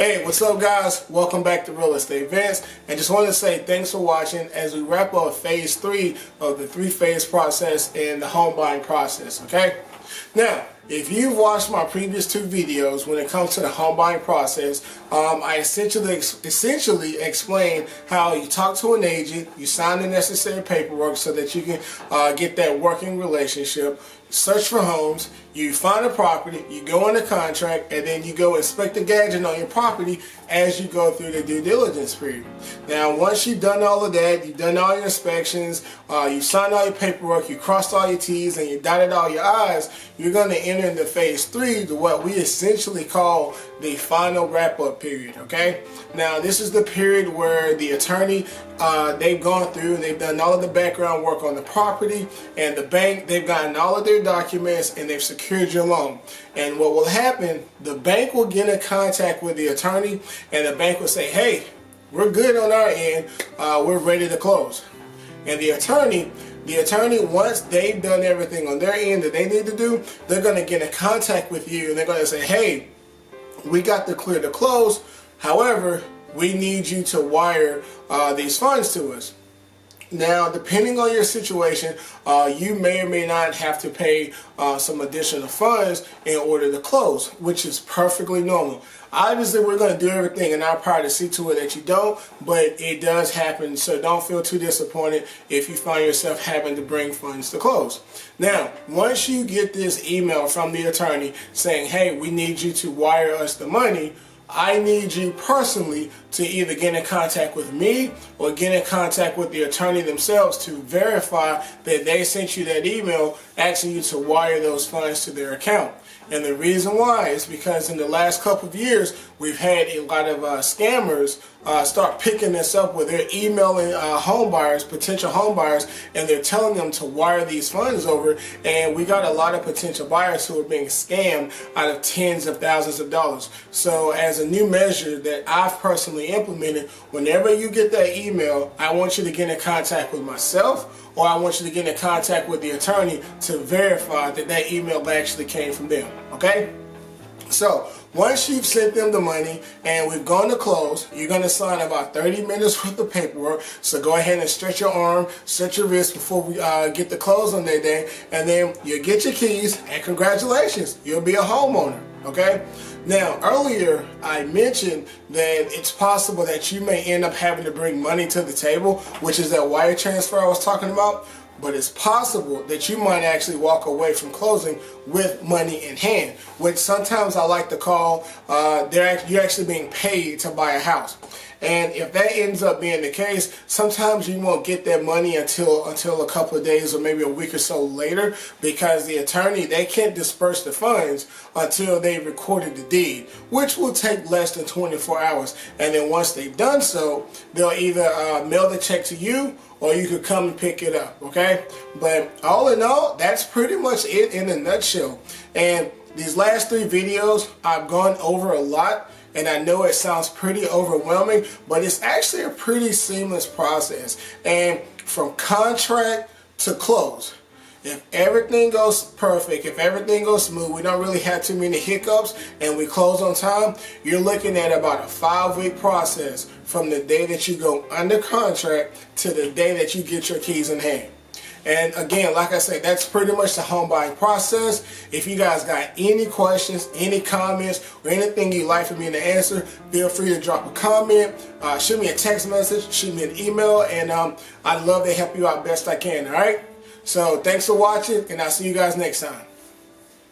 Hey, what's up guys? Welcome back to Real Estate Vince, and just wanted to say thanks for watching as we wrap up phase 3 of the 3-phase process in the home buying process, okay? Now, if you've watched my previous 2 videos when it comes to the home buying process, I essentially explain how you talk to an agent, you sign the necessary paperwork so that you can get that working relationship, search for homes, you find a property, you go under contract, and then you go inspect the gadget on your property as you go through the due diligence period. Now, once you've done all of that, you've done all your inspections, you've signed all your paperwork, you crossed all your T's, and you dotted all your I's, you're going to enter into phase 3, to what we essentially call the final wrap-up period, okay? Now, this is the period where the attorney, they've gone through and they've done all of the background work on the property, and the bank, they've gotten all of their documents and they've secured your loan. And what will happen, the bank will get in contact with the attorney, and the bank will say, hey, we're good on our end, we're ready to close. And the attorney, once they've done everything on their end that they need to do, they're going to get in contact with you and they're going to say, hey, we got the clear to close, however, we need you to wire these funds to us. Now, depending on your situation, you may or may not have to pay some additional funds in order to close, which is perfectly normal. Obviously, we're going to do everything in our power to see to it that you don't, but it does happen, so don't feel too disappointed if you find yourself having to bring funds to close. Now, once you get this email from the attorney saying, hey, we need you to wire us the money, I need you personally to either get in contact with me or get in contact with the attorney themselves to verify that they sent you that email asking you to wire those funds to their account. And the reason why is because in the last couple of years, we've had a lot of scammers start picking this up where they're emailing home buyers, potential home buyers, and they're telling them to wire these funds over. And we got a lot of potential buyers who are being scammed out of tens of thousands of dollars. So as a new measure that I've personally implemented, whenever you get that email, I want you to get in contact with myself, or I want you to get in contact with the attorney to verify that that email actually came from them, okay? So, once you've sent them the money and we've gone to close, you're going to sign about 30 minutes worth of paperwork. So go ahead and stretch your arm, stretch your wrist before we get the close on that day. And then you'll get your keys, and congratulations, you'll be a homeowner, okay? Now, earlier I mentioned that it's possible that you may end up having to bring money to the table, which is that wire transfer I was talking about. But it's possible that you might actually walk away from closing with money in hand, which sometimes I like to call you're actually being paid to buy a house. And if that ends up being the case, sometimes you won't get that money until a couple of days or maybe a week or so later, because the attorney, they can't disperse the funds until they've recorded the deed, which will take less than 24 hours. And then once they've done so, they'll either mail the check to you, or you could come and pick it up, okay? But all in all, that's pretty much it in a nutshell. And these last 3 videos, I've gone over a lot, and I know it sounds pretty overwhelming, but it's actually a pretty seamless process. And from contract to close, if everything goes perfect, if everything goes smooth, we don't really have too many hiccups, and we close on time, you're looking at about a 5-week process from the day that you go under contract to the day that you get your keys in hand. And again, like I said, that's pretty much the home buying process. If you guys got any questions, any comments, or anything you'd like for me to answer, feel free to drop a comment, shoot me a text message, shoot me an email, and I'd love to help you out best I can, alright? So thanks for watching, and I'll see you guys next time.